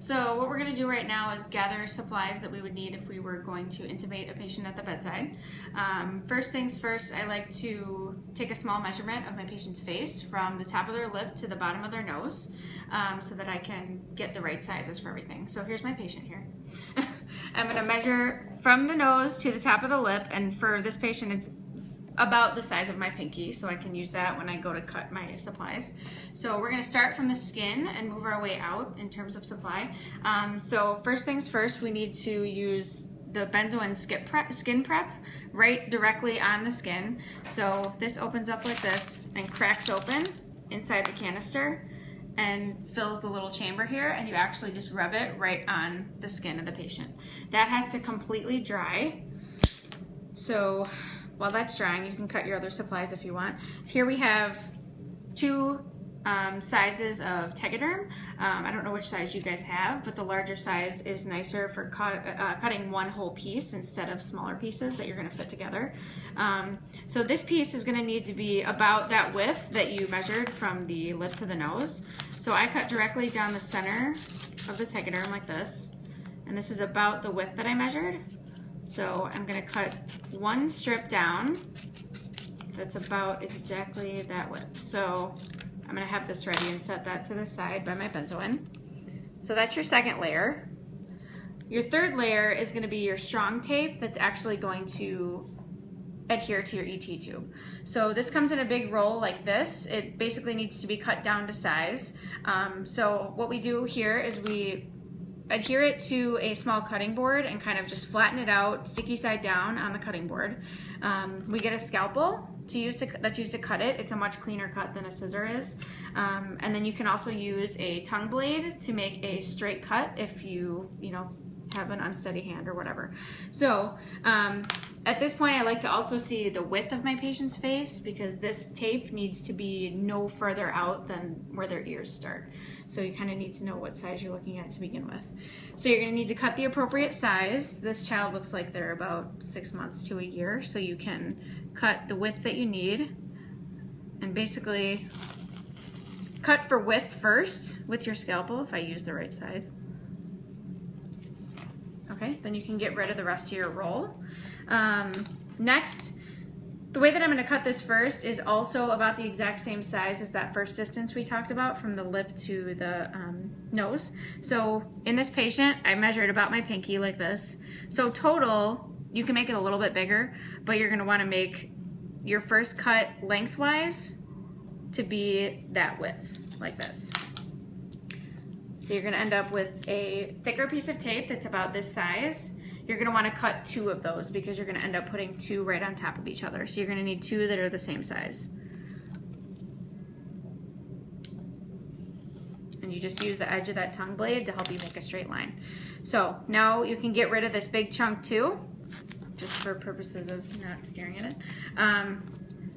So what we're going to do right now is gather supplies that we would need if we were going to intubate a patient at the bedside. First things first, I like to take a small measurement of my patient's face from the top of their lip to the bottom of their nose so that I can get the right sizes for everything. So here's my patient here. I'm going to measure from the nose to the top of the lip, and for this patient it's about the size of my pinky, so I can use that when I go to cut my supplies. So we're going to start from the skin and move our way out in terms of supply. So first things first, we need to use the benzoin skin prep right directly on the skin. So this opens up like this and cracks open inside the canister and fills the little chamber here, and you actually just rub it right on the skin of the patient. That has to completely dry. So while that's drying, you can cut your other supplies if you want. Here we have two sizes of Tegaderm. I don't know which size you guys have, but the larger size is nicer for cutting one whole piece instead of smaller pieces that you're going to fit together. So this piece is going to need to be about that width that you measured from the lip to the nose. So I cut directly down the center of the Tegaderm like this, and this is about the width that I measured. So I'm going to cut one strip down that's about exactly that width. So I'm going to have this ready and set that to the side by my benzoin. So that's your second layer. Your third layer is going to be your strong tape that's actually going to adhere to your ET tube. So this comes in a big roll like this. It basically needs to be cut down to size. So what we do here is we adhere it to a small cutting board and kind of just flatten it out, sticky side down on the cutting board. We get a scalpel that's used to cut it. It's a much cleaner cut than a scissor is. And then you can also use a tongue blade to make a straight cut if you have an unsteady hand or whatever. So at this point, I like to also see the width of my patient's face, because this tape needs to be no further out than where their ears start. So you kind of need to know what size you're looking at to begin with. So you're going to need to cut the appropriate size. This child looks like they're about 6 months to a year, so you can cut the width that you need and basically cut for width first with your scalpel if I use the right side. Okay, then you can get rid of the rest of your roll. Next, the way that I'm going to cut this first is also about the exact same size as that first distance we talked about from the lip to the nose. So in this patient, I measured about my pinky like this. So total, you can make it a little bit bigger, but you're going to want to make your first cut lengthwise to be that width like this. So you're going to end up with a thicker piece of tape that's about this size. You're going to want to cut two of those because you're going to end up putting two right on top of each other. So you're going to need two that are the same size. And you just use the edge of that tongue blade to help you make a straight line. So now you can get rid of this big chunk too, just for purposes of not staring at it.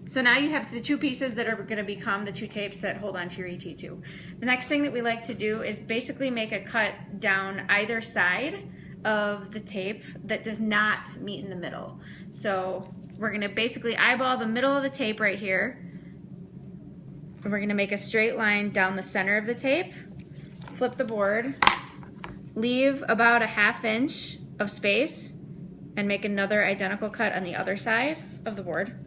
So now you have the two pieces that are going to become the two tapes that hold onto your ET tube. The next thing that we like to do is basically make a cut down either side of the tape that does not meet in the middle. So we're going to basically eyeball the middle of the tape right here, and we're going to make a straight line down the center of the tape, flip the board, leave about a ½ inch of space, and make another identical cut on the other side of the board.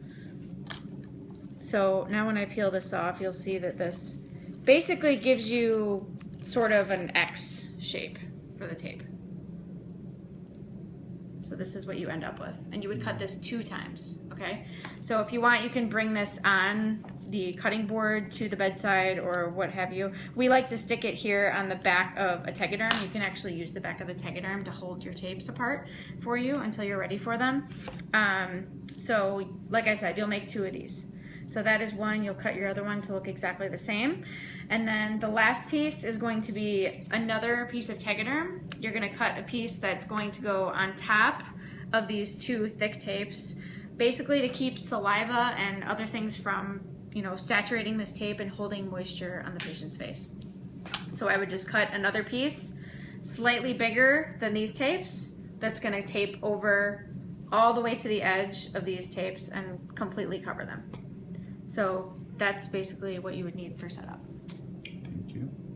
So now when I peel this off, you'll see that this basically gives you sort of an X shape for the tape. So this is what you end up with. And you would cut this 2 times, okay? So if you want, you can bring this on the cutting board to the bedside or what have you. We like to stick it here on the back of a Tegaderm. You can actually use the back of the Tegaderm to hold your tapes apart for you until you're ready for them. So like I said, you'll make 2 of these. So that is one. You'll cut your other one to look exactly the same. And then the last piece is going to be another piece of Tegaderm. You're going to cut a piece that's going to go on top of these 2 thick tapes, basically to keep saliva and other things from, saturating this tape and holding moisture on the patient's face. So I would just cut another piece slightly bigger than these tapes that's going to tape over all the way to the edge of these tapes and completely cover them. So that's basically what you would need for setup.